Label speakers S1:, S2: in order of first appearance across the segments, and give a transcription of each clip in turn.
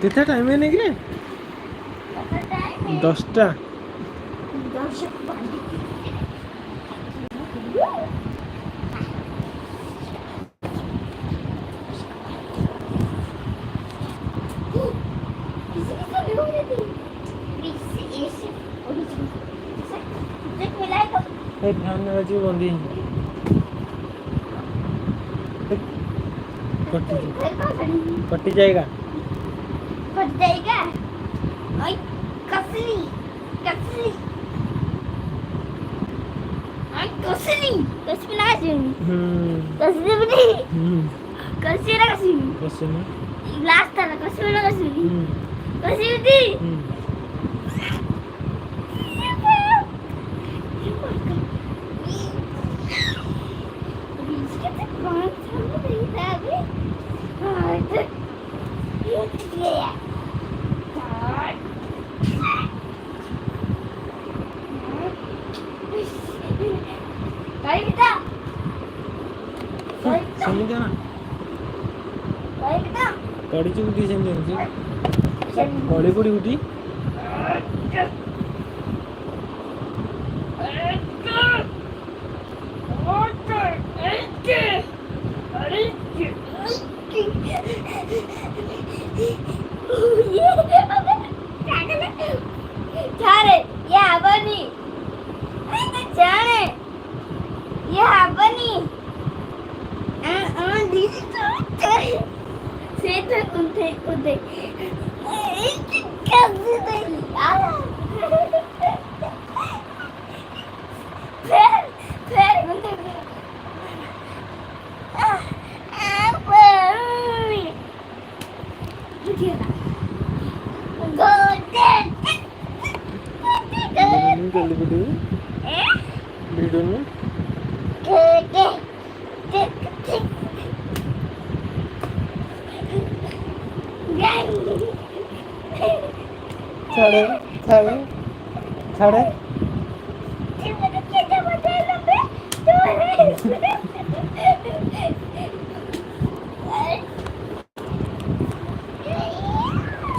S1: कितना टाइम है नहीं 10टा ध्यान रखिए बंदी कटी जाएगा
S2: कसली कसली कसली कसली ना कसली बनी कसली ना कसली ग्लास था ना कसली ना कसली कसली थी
S1: कड़ी चुटी सेमती कड़ी पड़ी उठी वीडियो में छड़े छड़े छड़े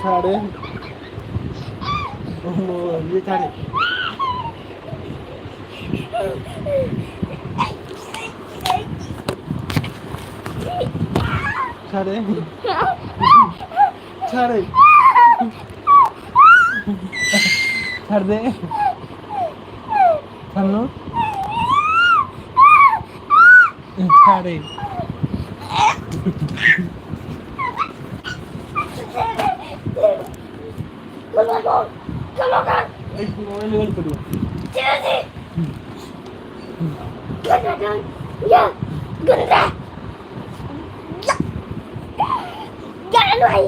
S1: छड़े ये छड़े छड़े छड़े छड़ दे छन्नू छड़े मोबाइल लेवल करो
S2: या गंदा jangan wai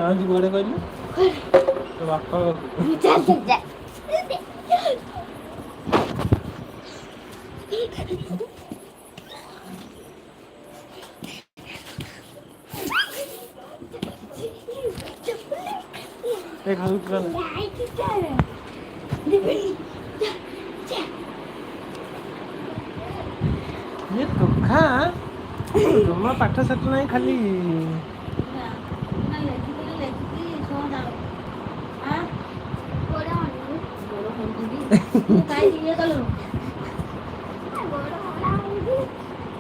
S1: आज गोड़े कर तो बापा एक हाथ कर ये तो खा जमा पाठ साठ नहीं खाली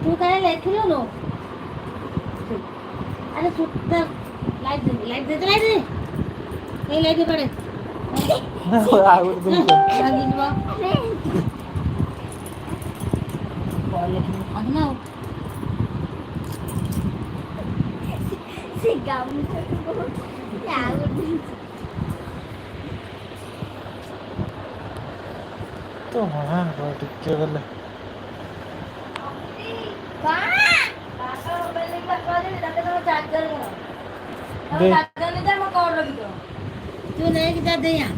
S2: तू काय लेखिलो नो अरे सुट्टा लाइट दे नहीं लाइट पड़े
S1: आउट तुमको
S2: लगी बा अगना से गाम
S1: तो हाँ बहुत क्या गल
S2: तू नहीं कि जा दे यहाँ